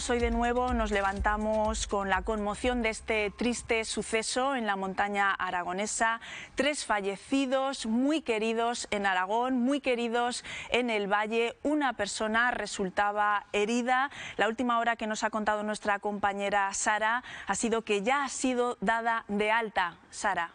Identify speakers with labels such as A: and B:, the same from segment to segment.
A: días. Hoy de nuevo nos levantamos con la conmoción de este triste suceso en la montaña aragonesa. 3 fallecidos muy queridos en Aragón, muy queridos en el valle. Una persona resultaba herida. La última hora que nos ha contado nuestra compañera Sara ha sido que ya ha sido dada de alta. Sara.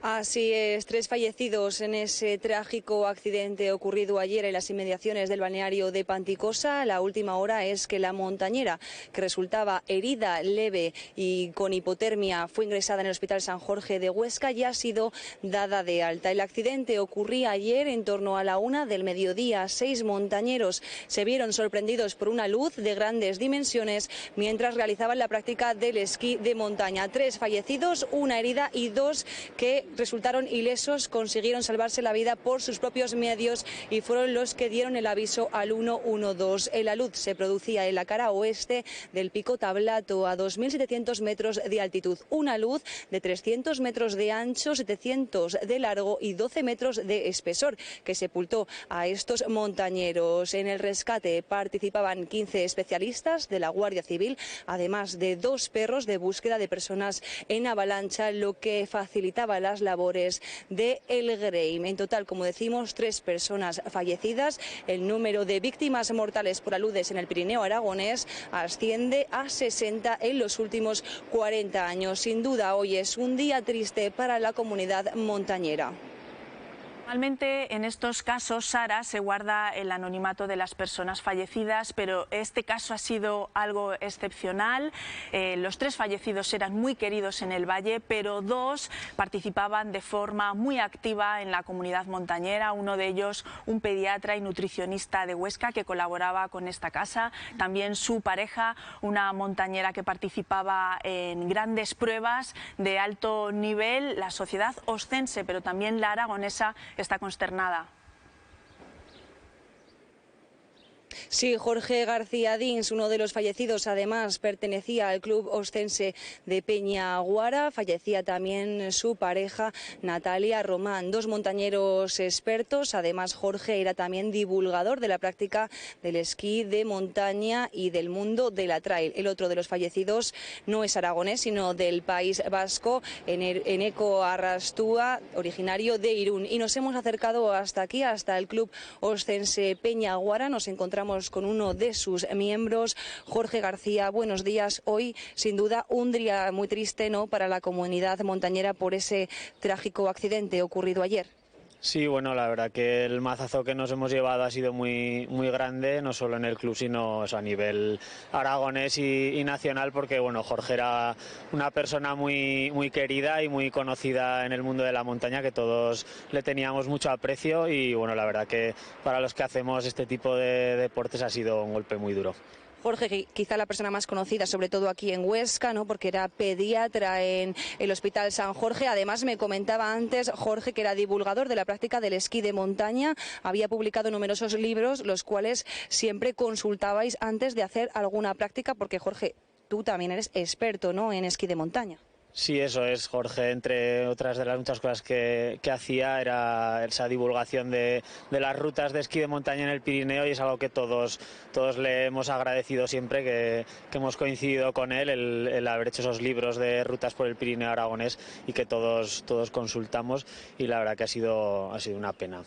B: Así es, 3 fallecidos en ese trágico accidente ocurrido ayer en las inmediaciones del balneario de Panticosa. La última hora es que la montañera, que resultaba herida leve y con hipotermia, fue ingresada en el Hospital San Jorge de Huesca, ya ha sido dada de alta. El accidente ocurría ayer en torno a la 1 del mediodía. 6 montañeros se vieron sorprendidos por una luz de grandes dimensiones mientras realizaban la práctica del esquí de montaña. 3 fallecidos, 1 herida y 2 que resultaron ilesos, consiguieron salvarse la vida por sus propios medios y fueron los que dieron el aviso al 112. La luz se producía en la cara oeste del Pico Tablato, a 2.700 metros de altitud. Una luz de 300 metros de ancho, 700 de largo y 12 metros de espesor, que sepultó a estos montañeros. En el rescate participaban 15 especialistas de la Guardia Civil, además de 2 perros de búsqueda de personas en avalancha, lo que facilitaba las labores de El Greim. En total, como decimos, 3 personas fallecidas. El número de víctimas mortales por aludes en el Pirineo aragonés asciende a 60 en los últimos 40 años. Sin duda, hoy es un día triste para la comunidad montañera.
A: Normalmente en estos casos, Sara, se guarda el anonimato de las personas fallecidas, pero este caso ha sido algo excepcional. Los 3 fallecidos eran muy queridos en el valle, pero 2 participaban de forma muy activa en la comunidad montañera. Uno de ellos, un pediatra y nutricionista de Huesca que colaboraba con esta casa. También su pareja, una montañera que participaba en grandes pruebas de alto nivel. La sociedad oscense, pero también la aragonesa, está consternada.
B: Sí, Jorge García Dins, uno de los fallecidos, además pertenecía al club oscense de Peñaguara. Fallecía también su pareja Natalia Román, 2 montañeros expertos. Además, Jorge era también divulgador de la práctica del esquí de montaña y del mundo de la trail. El otro de los fallecidos no es aragonés, sino del País Vasco, Eneko Arrastúa, originario de Irún. Y nos hemos acercado hasta aquí, hasta el club oscense Peñaguara. Nos encontramos con uno de sus miembros, Jorge García. Buenos días. Hoy, sin duda, un día muy triste, ¿no?, para la comunidad montañera por ese trágico accidente ocurrido ayer.
C: Sí, bueno, la verdad que el mazazo que nos hemos llevado ha sido muy grande, no solo en el club, sino a nivel aragonés y nacional, porque bueno, Jorge era una persona muy querida y muy conocida en el mundo de la montaña, que todos le teníamos mucho aprecio y bueno, la verdad que para los que hacemos este tipo de deportes ha sido un golpe muy duro.
B: Jorge, quizá la persona más conocida, sobre todo aquí en Huesca, ¿no?, porque era pediatra en el Hospital San Jorge. Además, me comentaba antes, Jorge, que era divulgador de la práctica del esquí de montaña. Había publicado numerosos libros, los cuales siempre consultabais antes de hacer alguna práctica, porque, Jorge, tú también eres experto, ¿no?, en esquí de montaña.
C: Sí, eso es, Jorge. Entre otras de las muchas cosas que hacía era esa divulgación de las rutas de esquí de montaña en el Pirineo, y es algo que todos le hemos agradecido siempre, que hemos coincidido con él, el haber hecho esos libros de rutas por el Pirineo aragonés y que todos consultamos, y la verdad que ha sido una pena.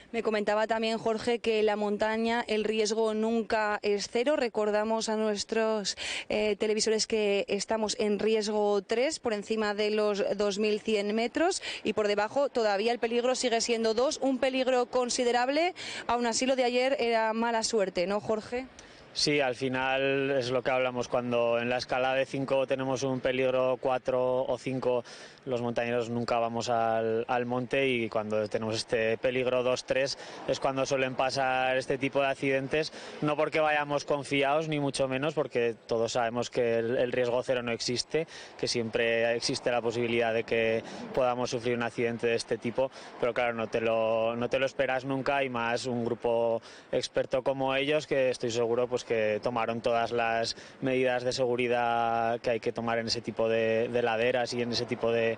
B: Me comentaba también, Jorge, que en la montaña el riesgo nunca es 0. Recordamos a nuestros televisores que estamos en riesgo 3, por encima de los 2.100 metros, y por debajo todavía el peligro sigue siendo 2, un peligro considerable. Aún así, lo de ayer era mala suerte, ¿no, Jorge?
C: Sí, al final es lo que hablamos, cuando en la escala de 5 tenemos un peligro 4 o 5, los montañeros nunca vamos al monte, y cuando tenemos este peligro 2-3 es cuando suelen pasar este tipo de accidentes, no porque vayamos confiados ni mucho menos, porque todos sabemos que el riesgo 0 no existe, que siempre existe la posibilidad de que podamos sufrir un accidente de este tipo, pero claro, no te lo esperas nunca, y más un grupo experto como ellos, que estoy seguro pues que tomaron todas las medidas de seguridad que hay que tomar en ese tipo de laderas y en ese tipo de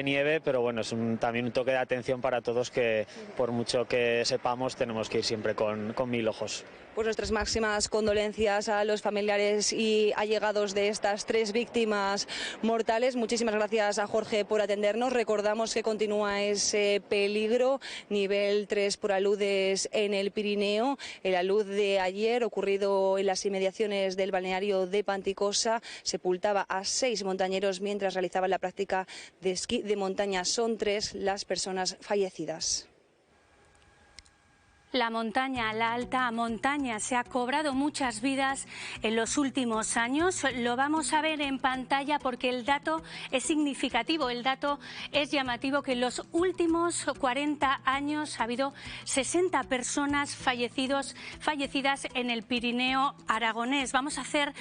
C: nieve, pero bueno, es también un toque de atención para todos, que por mucho que sepamos tenemos que ir siempre con 1000 ojos.
B: Pues nuestras máximas condolencias a los familiares y allegados de estas 3 víctimas mortales. Muchísimas gracias a Jorge por atendernos. Recordamos que continúa ese peligro, nivel 3 por aludes en el Pirineo. El alud de ayer, ocurrido en las inmediaciones del balneario de Panticosa, sepultaba a 6 montañeros mientras realizaban la práctica de esquí de montaña. Son 3 las personas fallecidas.
D: La montaña, la alta montaña, se ha cobrado muchas vidas en los últimos años. Lo vamos a ver en pantalla porque el dato es significativo, el dato es llamativo, que en los últimos 40 años ha habido 60 personas fallecidas en el Pirineo aragonés. Vamos a hacer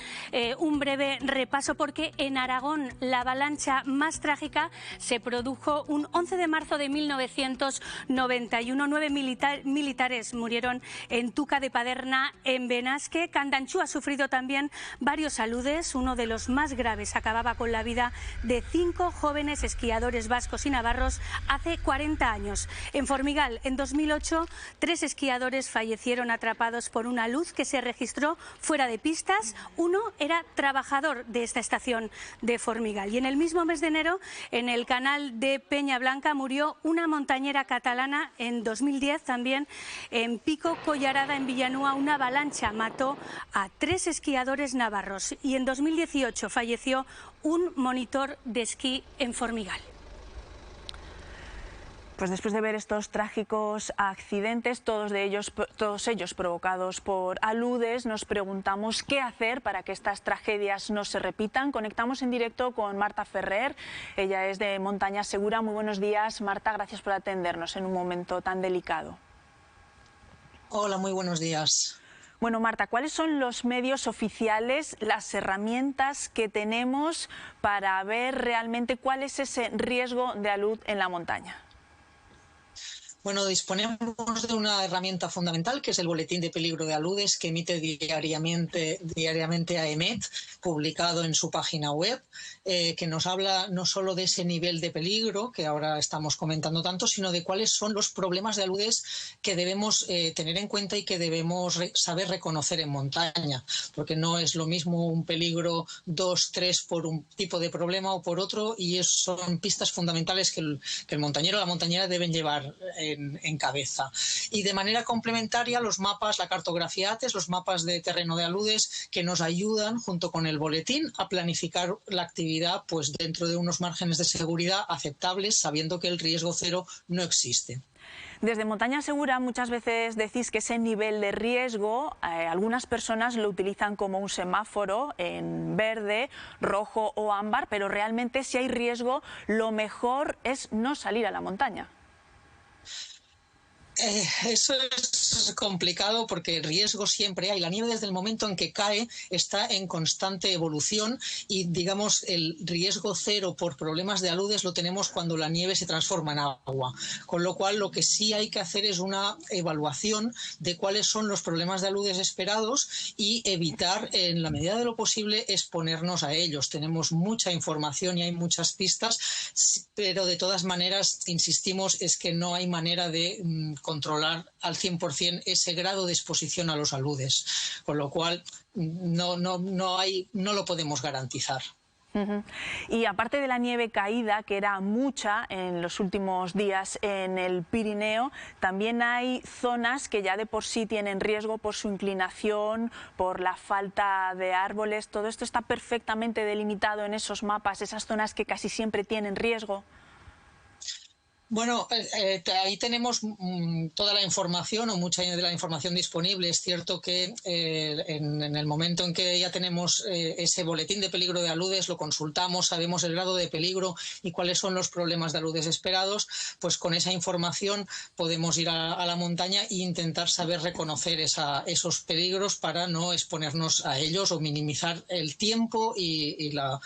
D: un breve repaso porque en Aragón la avalancha más trágica se produjo un 11 de marzo de 1991. 9 militares murieron en Tuca de Paderna, en Benasque. Candanchú ha sufrido también varios aludes. Uno de los más graves acababa con la vida de 5 jóvenes esquiadores vascos y navarros hace 40 años. En Formigal, en 2008, 3 esquiadores fallecieron atrapados por una luz que se registró fuera de pistas. Uno era trabajador de esta estación de Formigal. Y en el mismo mes de enero, en el canal de Peña Blanca, murió una montañera catalana. En 2010 también en Pico Collarada, en Villanúa, una avalancha mató a 3 esquiadores navarros. Y en 2018 falleció un monitor de esquí en Formigal.
A: Pues después de ver estos trágicos accidentes, todos ellos provocados por aludes, nos preguntamos qué hacer para que estas tragedias no se repitan. Conectamos en directo con Marta Ferrer, ella es de Montaña Segura. Muy buenos días, Marta, gracias por atendernos en un momento tan delicado.
E: Hola, muy buenos días.
A: Bueno, Marta, ¿cuáles son los medios oficiales, las herramientas que tenemos para ver realmente cuál es ese riesgo de alud en la montaña?
E: Bueno, disponemos de una herramienta fundamental que es el Boletín de Peligro de Aludes que emite diariamente AEMET, publicado en su página web, que nos habla no solo de ese nivel de peligro que ahora estamos comentando tanto, sino de cuáles son los problemas de aludes que debemos tener en cuenta y que debemos saber reconocer en montaña, porque no es lo mismo un peligro 2, 3 por un tipo de problema o por otro, y son pistas fundamentales que el montañero o la montañera deben llevar en cabeza. Y de manera complementaria los mapas, la cartografía ATES, los mapas de terreno de aludes, que nos ayudan junto con el boletín a planificar la actividad pues dentro de unos márgenes de seguridad aceptables, sabiendo que el riesgo cero no existe.
A: Desde Montaña Segura muchas veces decís que ese nivel de riesgo, algunas personas lo utilizan como un semáforo en verde, rojo o ámbar, pero realmente si hay riesgo lo mejor es no salir a la montaña.
E: Eso es complicado porque riesgo siempre hay. La nieve desde el momento en que cae está en constante evolución y, digamos, el riesgo cero por problemas de aludes lo tenemos cuando la nieve se transforma en agua. Con lo cual lo que sí hay que hacer es una evaluación de cuáles son los problemas de aludes esperados y evitar, en la medida de lo posible, exponernos a ellos. Tenemos mucha información y hay muchas pistas, pero de todas maneras, insistimos, es que no hay manera de controlar al 100% ese grado de exposición a los aludes, con lo cual no lo podemos garantizar.
A: Y aparte de la nieve caída, que era mucha en los últimos días en el Pirineo, también hay zonas que ya de por sí tienen riesgo por su inclinación, por la falta de árboles. Todo esto está perfectamente delimitado en esos mapas, esas zonas que casi siempre tienen riesgo.
E: Bueno, ahí tenemos toda la información o mucha de la información disponible. Es cierto que en el momento en que ya tenemos ese boletín de peligro de aludes, lo consultamos, sabemos el grado de peligro y cuáles son los problemas de aludes esperados, pues con esa información podemos ir a la montaña e intentar saber reconocer esos peligros para no exponernos a ellos o minimizar el tiempo y la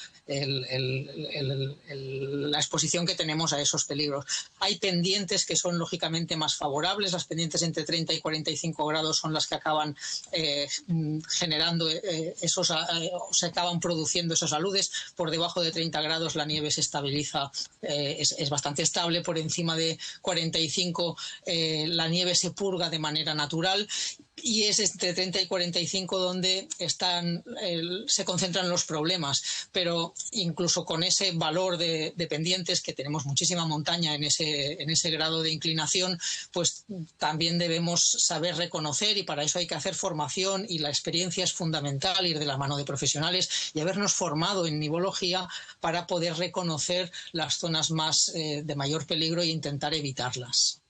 E: exposición que tenemos a esos peligros. Hay pendientes que son lógicamente más favorables, las pendientes entre 30 y 45 grados son las que acaban generando se acaban produciendo esos aludes. Por debajo de 30 grados la nieve se estabiliza, es bastante estable. Por encima de 45 la nieve se purga de manera natural. y es entre 30 y 45 donde se concentran los problemas. Pero incluso con ese valor de pendientes, que tenemos muchísima montaña en ese grado de inclinación, pues también debemos saber reconocer, y para eso hay que hacer formación, y la experiencia es fundamental, ir de la mano de profesionales y habernos formado en nivología para poder reconocer las zonas más de mayor peligro e intentar evitarlas.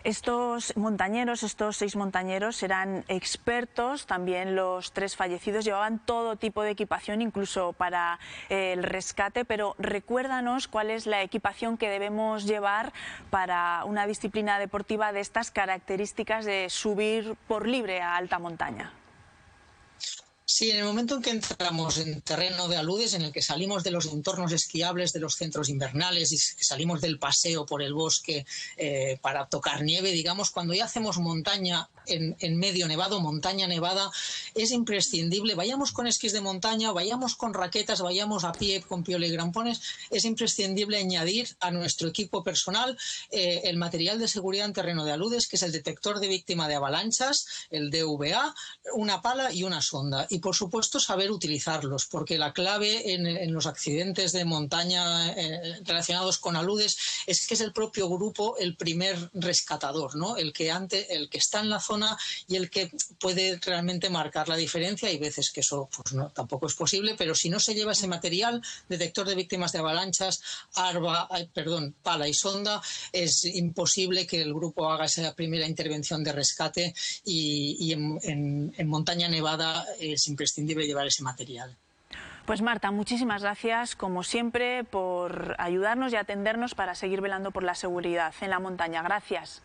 A: Estos montañeros, estos 6 montañeros, eran expertos. También los 3 fallecidos llevaban todo tipo de equipación, incluso para el rescate. Pero recuérdanos cuál es la equipación que debemos llevar para una disciplina deportiva de estas características, de subir por libre a alta montaña.
E: Sí, en el momento en que entramos en terreno de aludes, en el que salimos de los entornos esquiables de los centros invernales y salimos del paseo por el bosque para tocar nieve, digamos, cuando ya hacemos montaña en medio nevado, montaña nevada, es imprescindible, vayamos con esquís de montaña, vayamos con raquetas, vayamos a pie con piola y grampones, es imprescindible añadir a nuestro equipo personal el material de seguridad en terreno de aludes, que es el detector de víctima de avalanchas, el DVA, una pala y una sonda. Y por supuesto saber utilizarlos, porque la clave en los accidentes de montaña relacionados con aludes es que es el propio grupo el primer rescatador, ¿no? El que está en la zona y el que puede realmente marcar la diferencia. Hay veces que eso pues no, tampoco es posible, pero si no se lleva ese material, detector de víctimas de avalanchas, pala y sonda, es imposible que el grupo haga esa primera intervención de rescate, y en montaña nevada es imprescindible llevar ese material.
A: Pues Marta, muchísimas gracias, como siempre, por ayudarnos y atendernos para seguir velando por la seguridad en la montaña. Gracias.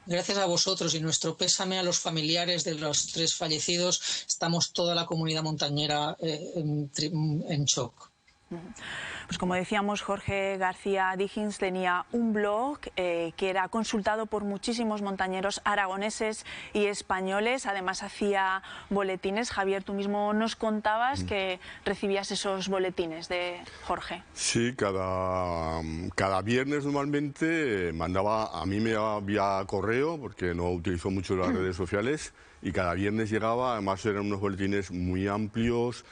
E: Gracias a vosotros, y nuestro pésame a los familiares de los 3 fallecidos. Estamos toda la comunidad montañera en shock.
A: Pues como decíamos, Jorge García Diggins tenía un blog que era consultado por muchísimos montañeros aragoneses y españoles. Además hacía boletines. Javier, tú mismo nos contabas que recibías esos boletines de Jorge.
F: Sí, cada viernes normalmente mandaba, a mí me vía correo, porque no utilizo mucho las redes sociales, y cada viernes llegaba. Además eran unos boletines muy amplios.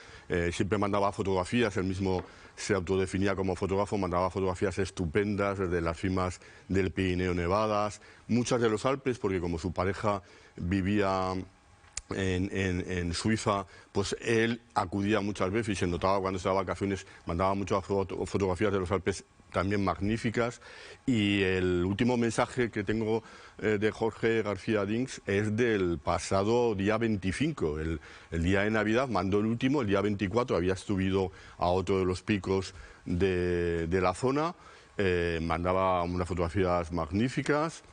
F: Siempre mandaba fotografías, él mismo se autodefinía como fotógrafo, mandaba fotografías estupendas desde las cimas del Pirineo nevadas, muchas de los Alpes, porque como su pareja vivía en Suiza, pues él acudía muchas veces y se notaba cuando estaba de vacaciones, mandaba muchas fotografías de los Alpes también magníficas. Y el último mensaje que tengo de Jorge García Diggins es del pasado día 25, el día de Navidad. Mandó el último, el día 24, había subido a otro de los picos de la zona, mandaba unas fotografías magníficas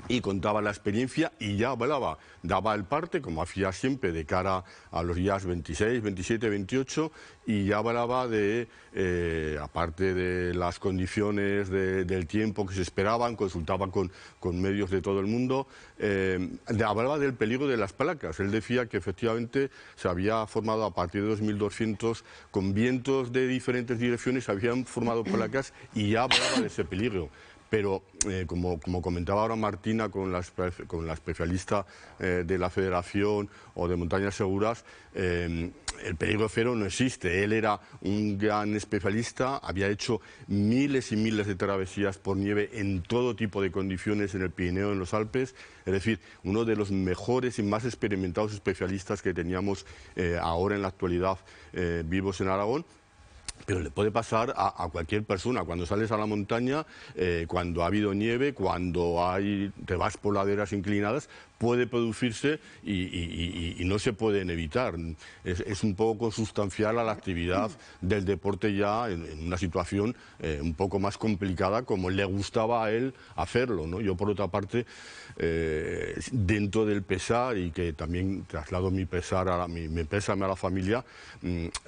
F: y contaba la experiencia, y ya hablaba, daba el parte, como hacía siempre, de cara a los días 26, 27, 28, y ya hablaba de, aparte de las condiciones del tiempo que se esperaban, consultaba con medios de todo el mundo, hablaba del peligro de las placas. Él decía que efectivamente se había formado a partir de 2200, con vientos de diferentes direcciones, se habían formado placas, y ya hablaba de ese peligro. Pero, como comentaba ahora Martina, con la especialista de la Federación o de Montañas Seguras, el peligro cero no existe. Él era un gran especialista, había hecho miles y miles de travesías por nieve en todo tipo de condiciones en el Pirineo, en los Alpes. Es decir, uno de los mejores y más experimentados especialistas que teníamos ahora en la actualidad vivos en Aragón. Pero le puede pasar a cualquier persona. Cuando sales a la montaña, cuando ha habido nieve, cuando te vas por laderas inclinadas, puede producirse y no se pueden evitar. Es un poco consustancial a la actividad del deporte ya en una situación un poco más complicada, como le gustaba a él hacerlo, ¿no? Yo, por otra parte, dentro del pesar, y que también traslado mi pésame a la familia,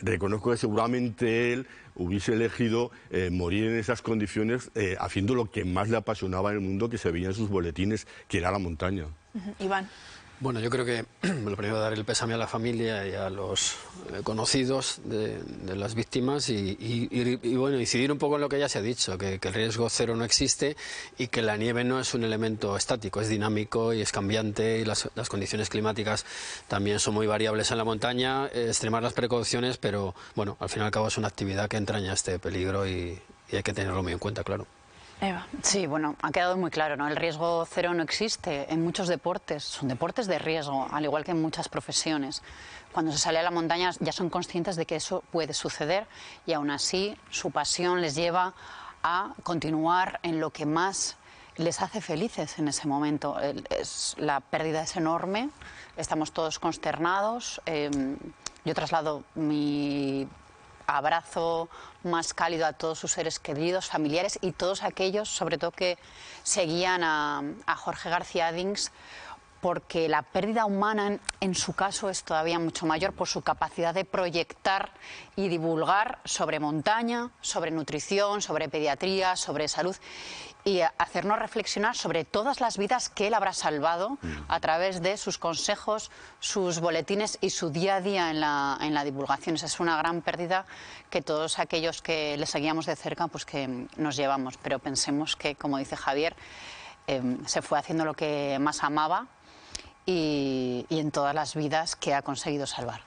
F: reconozco que seguramente él hubiese elegido morir en esas condiciones haciendo lo que más le apasionaba en el mundo, que se veía en sus boletines, que era la montaña.
A: Iván.
G: Bueno, yo creo que lo primero dar el pésame a la familia y a los conocidos de las víctimas y bueno, incidir un poco en lo que ya se ha dicho, que el riesgo cero no existe y que la nieve no es un elemento estático, es dinámico y es cambiante y las condiciones climáticas también son muy variables en la montaña, extremar las precauciones, pero bueno, al fin y al cabo es una actividad que entraña este peligro y hay que tenerlo muy en cuenta, claro.
A: Eva.
H: Sí, bueno, ha quedado muy claro, ¿no? El riesgo cero no existe en muchos deportes, son deportes de riesgo, al igual que en muchas profesiones. Cuando se sale a la montaña ya son conscientes de que eso puede suceder y aún así su pasión les lleva a continuar en lo que más les hace felices en ese momento. La pérdida es enorme, estamos todos consternados. Yo traslado mi abrazo más cálido a todos sus seres queridos, familiares y todos aquellos, sobre todo, que seguían a Jorge García Dings, porque la pérdida humana en su caso es todavía mucho mayor por su capacidad de proyectar y divulgar sobre montaña, sobre nutrición, sobre pediatría, sobre salud y hacernos reflexionar sobre todas las vidas que él habrá salvado a través de sus consejos, sus boletines y su día a día en la divulgación. Esa es una gran pérdida que todos aquellos que le seguíamos de cerca pues que nos llevamos, pero pensemos que, como dice Javier, se fue haciendo lo que más amaba y en todas las vidas que ha conseguido salvar.